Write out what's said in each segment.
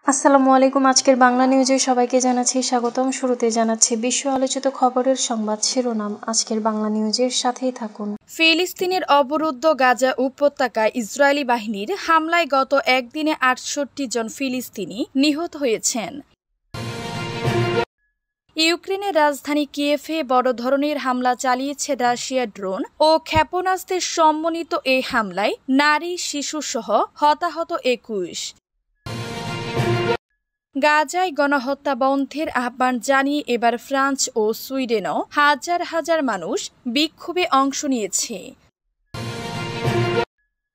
আসসালামু আলাইকুম। আজকের বাংলা নিউজে সবাইকে জানাচ্ছি স্বাগতম। শুরুতে জানাচ্ছি বিশ্ব আলোচিত খবরের সংবাদ শিরোনাম। আজকের বাংলা নিউজের সাথেই থাকুন। ফিলিস্তিনের অবরুদ্ধ গাজা উপত্যকায় ইসরায়েলি বাহিনীর হামলায় গত একদিনে ৬৮ জন ফিলিস্তিনি নিহত হয়েছেন। ইউক্রেনের রাজধানী কিয়েভে বড় ধরনের হামলা চালিয়েছে রাশিয়ার ড্রোন ও ক্ষেপণাস্ত্রের সমন্বিত এই হামলায় নারী শিশুসহ হতাহত ২১। গাজায় গণহত্যা বন্ধের আহ্বান জানিয়ে এবার ফ্রান্স ও সুইডেনও হাজার হাজার মানুষ বিক্ষোভে অংশ নিয়েছে।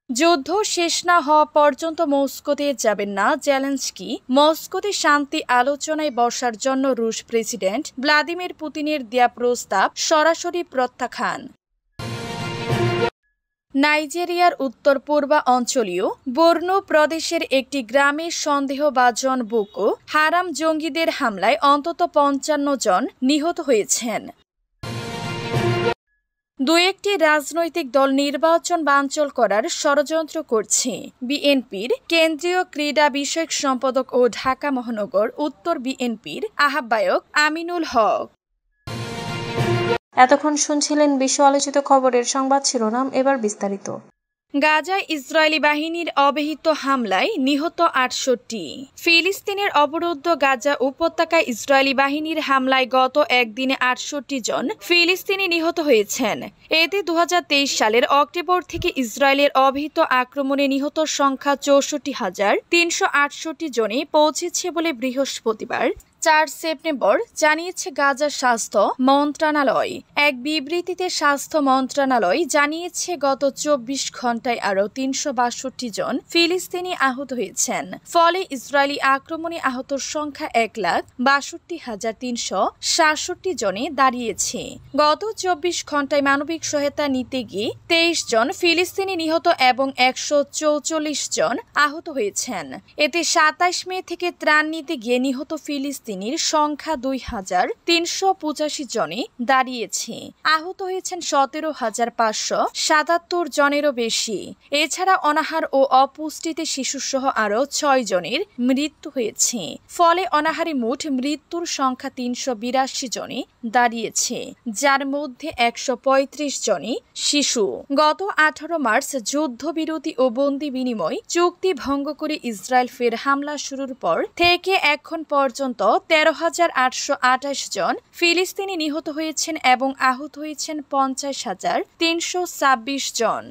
যুদ্ধ শেষ না হওয়া পর্যন্ত মস্কোতে যাবেন না জেলেনস্কি। মস্কোতে শান্তি আলোচনায় বসার জন্য রুশ প্রেসিডেন্ট ভ্লাদিমির পুতিনের দেয়া প্রস্তাব সরাসরি প্রত্যাখ্যান। নাইজেরিয়ার উত্তর পূর্বাঞ্চলীয় বর্নো প্রদেশের একটি গ্রামে সন্দেহভাজন বোকো হারাম জঙ্গিদের হামলায় অন্তত ৫৫ জন নিহত হয়েছেন। একটি রাজনৈতিক দল নির্বাচন বানচাল করার ষড়যন্ত্র করছে। বিএনপির কেন্দ্রীয় ক্রীড়া বিষয়ক সম্পাদক ও ঢাকা মহানগর উত্তর বিএনপির আহ্বায়ক আমিনুল হক। এতক্ষণ শুনছিলেন বিশ্ব আলোচিত খবরের সংবাদ শিরোনাম, এবার বিস্তারিত। গাজায় ইসরায়েলি বাহিনীর অব্যাহত হামলায় নিহত ৬৮। ফিলিস্তিনের অবরুদ্ধ গাজা উপত্যকায় ইসরায়েলি বাহিনীর হামলায় গত একদিনে ৬৮ জন ফিলিস্তিনি নিহত হয়েছেন। এতে ২০২৩ সালের অক্টোবর থেকে ইসরায়েলের অব্যাহত আক্রমণে নিহত সংখ্যা ৬৪,৩৬৮ জনে পৌঁছেছে বলে বৃহস্পতিবার ৪ সেপ্টেম্বর জানিয়েছে গাজা স্বাস্থ্য মন্ত্রণালয়। এক বিবৃতিতে স্বাস্থ্য মন্ত্রণালয় জানিয়েছে গত ২৪ ঘণ্টায় আরও ৩৬২ জন ফিলিস্তিনি আহত হয়েছেন। ফলে ইসরায়েলি আক্রমণে আহতর সংখ্যা ১,৬২,৩৬৭ জনে দাঁড়িয়েছে। গত ২৪ ঘণ্টায় মানবিক সহায়তা নিতে গিয়ে ২৩ জন ফিলিস্তিনি নিহত এবং ১৪৪ জন আহত হয়েছেন। এতে ২৭ মে থেকে ত্রাণ নিতে গিয়ে নিহত ফিলিস্তিনির সংখ্যা ২,৩৮৫ জনে দাঁড়িয়েছে। আহত হয়েছেন ১৭,৫৭৭ জনেরও বেশি। এছাড়া অনাহার ও অপুষ্টিতে শিশুসহ আরও ৬ জনের মৃত্যু হয়েছে। ফলে অনাহারে মোট মৃত্যুর সংখ্যা ৩৮২ জনে দাঁড়িয়েছে, যার মধ্যে ১৩৫ জনই শিশু। গত ১৮ মার্চ যুদ্ধবিরতি ও বন্দি বিনিময় চুক্তি ভঙ্গ করে ইসরায়েল ফের হামলা শুরুর পর থেকে এখন পর্যন্ত ১৩,৮২৮ জন ফিলিস্তিনি নিহত হয়েছেন এবং আহত হয়েছেন ৫০,৩২৬ জন।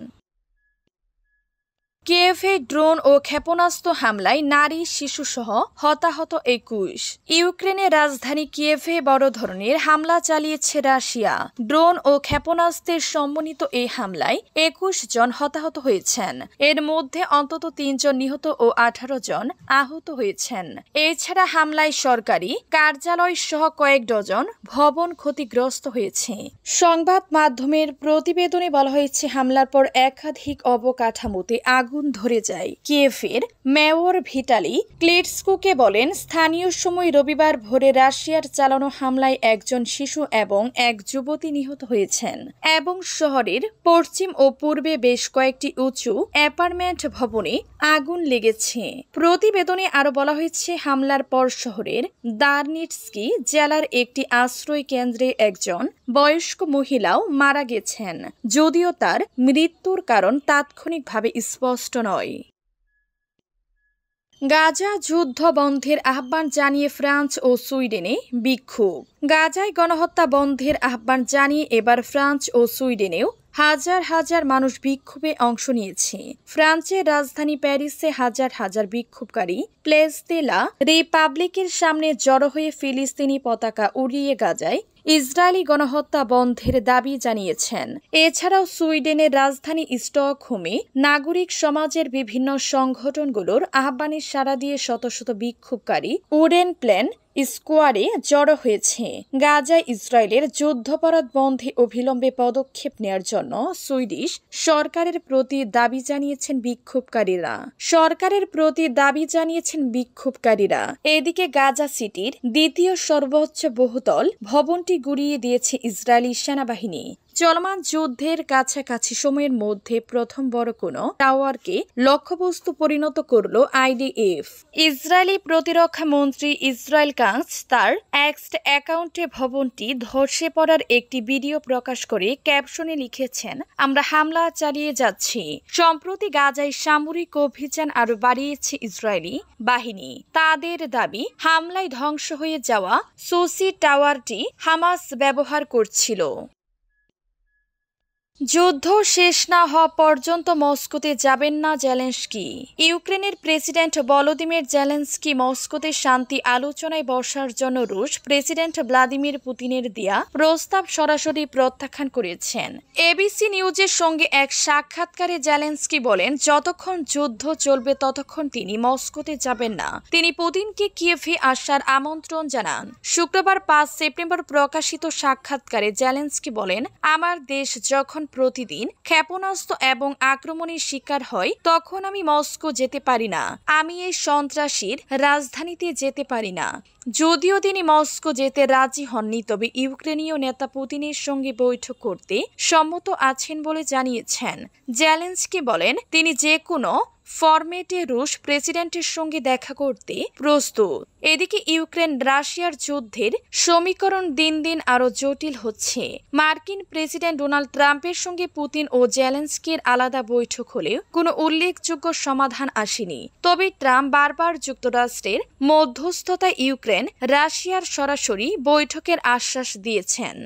কিয়েভে ড্রোন ও ক্ষেপণাস্ত্র হামলায় নারী শিশুসহ হতাহত ২১। ইউক্রেনের রাজধানী কিয়েভে বড় ধরনের হামলা চালিয়েছে রাশিয়া। ড্রোন ও ক্ষেপণাস্ত্রের সমন্বিত এই হামলায় ২১ জন হতাহত হয়েছেন। এর মধ্যে অন্তত ৩ জন নিহত ও ১৮ জন আহত হয়েছেন। এছাড়া হামলায় সরকারি কার্যালয় সহ কয়েক ডজন ভবন ক্ষতিগ্রস্ত হয়েছে। সংবাদ মাধ্যমের প্রতিবেদনে বলা হয়েছে, হামলার পর একাধিক অবকাঠামোতে আগুন ধরে যায়। কিয়েভের মেয়র ভিটালি ক্লিটস্কুকে বলেন, স্থানীয় সময় রবিবার ভোরে রাশিয়ার চালানো হামলায় একজন শিশু এবং এক যুবতী নিহত হয়েছেন এবং শহরের পশ্চিম ও পূর্বে বেশ কয়েকটি উঁচু অ্যাপার্টমেন্ট ভবনে আগুন লেগেছে। প্রতিবেদনে আরও বলা হয়েছে, হামলার পর শহরের দারনিটস্কি জেলার একটি আশ্রয় কেন্দ্রে একজন বয়স্ক মহিলাও মারা গেছেন, যদিও তার মৃত্যুর কারণ তাৎক্ষণিকভাবে স্পষ্ট নয়। গাজা যুদ্ধ বন্ধের আহ্বান জানিয়ে ফ্রান্স ও সুইডেনে বিক্ষোভ। গাজায় গণহত্যা বন্ধের আহ্বান জানিয়ে এবার ফ্রান্স ও সুইডেনেও হাজার হাজার মানুষ বিক্ষোভে অংশ নিয়েছে। ফ্রান্সের রাজধানী প্যারিসে হাজার হাজার বিক্ষোভকারী প্লেস দে লা রিপাবলিকের সামনে জড়ো হয়ে ফিলিস্তিনি পতাকা উড়িয়ে গাজায় ইসরায়েলি গণহত্যা বন্ধের দাবি জানিয়েছেন। এছাড়াও সুইডেনের রাজধানী স্টকহোমে নাগরিক সমাজের বিভিন্ন সংগঠনগুলোর আহ্বানে সাড়া দিয়ে শত শত বিক্ষোভকারী উডেন প্ল্যান স্কোয়ারে জড়ো হয়েছে। গাজায় ইসরায়েলের যুদ্ধাপরাধ বন্ধে অবিলম্বে পদক্ষেপ নেয়ার জন্য সুইডিশ সরকারের প্রতি দাবি জানিয়েছেন বিক্ষোভকারীরা। এদিকে গাজা সিটির দ্বিতীয় সর্বোচ্চ বহুতল ভবনটি গুড়িয়ে দিয়েছে ইসরায়েলি সেনাবাহিনী। চলমান যুদ্ধের কাছাকাছি সময়ের মধ্যে প্রথম বড় কোনো টাওয়ারকে লক্ষ্যবস্তু পরিণত করল আইডিএফ। ইসরায়েলি প্রতিরক্ষা মন্ত্রী ইসরায়েল কাঁচ তার এক্স অ্যাকাউন্টে ভবনটি ধসে পড়ার একটি ভিডিও প্রকাশ করে ক্যাপশনে লিখেছেন, আমরা হামলা চালিয়ে যাচ্ছি। সম্প্রতি গাজায় সামরিক অভিযান আরো বাড়িয়েছে ইসরায়েলি বাহিনী। তাদের দাবি, হামলায় ধ্বংস হয়ে যাওয়া সোসি টাওয়ারটি হামাস ব্যবহার করছিল। যুদ্ধ শেষ না হওয়া পর্যন্ত মস্কোতে যাবেন না জেলেনস্কি। ইউক্রেনের প্রেসিডেন্ট ভলোদিমির জেলেনস্কি মস্কোতে শান্তি আলোচনায় বসার জন্য রুশ প্রেসিডেন্ট ভ্লাদিমির পুতিনের দেয়া প্রস্তাব সরাসরি প্রত্যাখ্যান করেছেন। এবিসি নিউজের সঙ্গে এক সাক্ষাৎকারে জেলেনস্কি বলেন, যতক্ষণ যুদ্ধ চলবে ততক্ষণ তিনি মস্কোতে যাবেন না। তিনি পুতিনকে কিয়েভে আসার আমন্ত্রণ জানান। শুক্রবার 5 সেপ্টেম্বর প্রকাশিত সাক্ষাৎকারে জেলেনস্কি বলেন, আমার দেশ যখন প্রতিদিন ক্ষেপণাস্ত্র এবং আক্রমণের শিকার হয় তখন আমি মস্কো যেতে পারি না। আমি এই সন্ত্রাসীর রাজধানীতে যেতে পারি না। যদিও তিনি মস্কো যেতে রাজি হননি, তবে ইউক্রেনীয় নেতা পুতিনের সঙ্গে বৈঠক করতে সম্মত আছেন বলে জানিয়েছেন। জেলেনস্কি বলেন, তিনি যে কোনো ফরম্যাটে রুশ প্রেসিডেন্টের সঙ্গে দেখা করতে প্রস্তুত। এদিকে ইউক্রেন রাশিয়ার যুদ্ধের সমীকরণ দিন দিন আরো জটিল হচ্ছে। মার্কিন প্রেসিডেন্ট ডোনাল্ড ট্রাম্পের সঙ্গে পুতিন ও জেলেনস্কির আলাদা বৈঠক হলেও কোনো উল্লেখযোগ্য সমাধান আসেনি। তবে ট্রাম্প বারবার যুক্তরাষ্ট্রের মধ্যস্থতায় ইউক্রেন রাশিয়ার সরাসরি বৈঠকের আশ্বাস দিয়েছেন।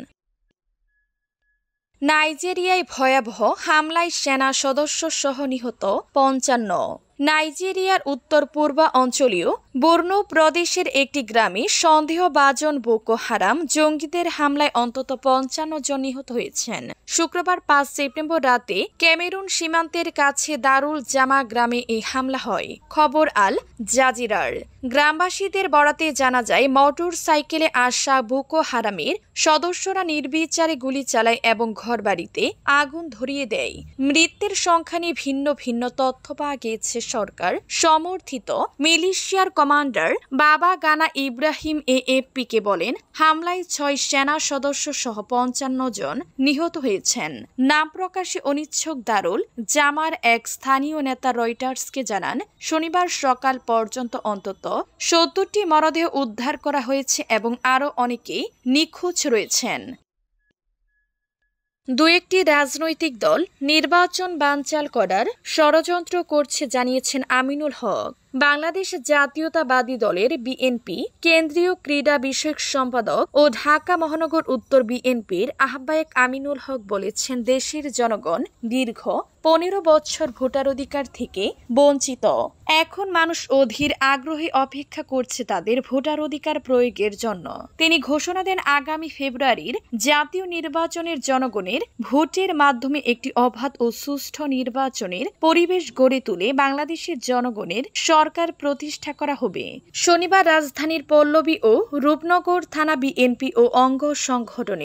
নাইজেরিয়ায় ভয়াবহ হামলায় সেনা সদস্য সহ নিহত 55। নাইজেরিয়ার উত্তর পূর্বাঞ্চলীয় বর্নো প্রদেশের একটি গ্রামে সন্দেহভাজন বোকো হারাম জঙ্গিদের হামলায় অন্তত 55 জন নিহত হয়েছেন। শুক্রবার 5 সেপ্টেম্বর রাতে ক্যামেরুন সীমান্তের কাছে দারুল জামা গ্রামে এই হামলা হয়। খবর আল জাজিরার। গ্রামবাসীদের বরাতে জানা যায়, মোটর সাইকেলে আসা বোকো হারামের সদস্যরা নির্বিচারে গুলি চালায় এবং ঘরবাড়িতে আগুন ধরিয়ে দেয়। মৃত্যুর সংখ্যা নিয়ে ভিন্ন ভিন্ন তথ্য পাওয়া গেছে। সরকার সমর্থিত মিলিশিয়ার কমান্ডার বাবা গানা ইব্রাহিম এএফপিকে বলেন, হামলায় 6 সেনা সদস্য সহ 55 জন নিহত হয়েছেন। নাম প্রকাশে অনিচ্ছুক দারুল জামার এক স্থানীয় নেতা রয়টার্সকে জানান, শনিবার সকাল পর্যন্ত অন্তত 70টি মরদেহ উদ্ধার করা হয়েছে এবং আরও অনেকেই নিখোঁজ রয়েছেন। দু একটি রাজনৈতিক দল নির্বাচন বানচাল করার ষড়যন্ত্র করছে জানিয়েছেন আমিনুল হক। বাংলাদেশ জাতীয়তাবাদী দলের বিএনপি কেন্দ্রীয় ক্রীড়া বিষয়ক সম্পাদক ও ঢাকা মহানগর উত্তর বিএনপির আহ্বায়ক আমিনুল হক বলেছেন, দেশের জনগণ দীর্ঘ 15 বছর ভোটাধিকার থেকে বঞ্চিত। এখন মানুষ অধীর আগ্রহে অপেক্ষা করছে তাদের ভোটাধিকার প্রয়োগের জন্য। তিনি ঘোষণা দেন, আগামী ফেব্রুয়ারির জাতীয় নির্বাচনের জনগণের ভোটের মাধ্যমে একটি অবাধ ও সুষ্ঠু নির্বাচনের পরিবেশ গড়ে তুলে বাংলাদেশের জনগণের সরকার প্রতিষ্ঠা করা হবে। শনিবার রাজধানীর পল্লবী ও রূপনগর থানা বিএনপি ও অঙ্গ সংগঠনের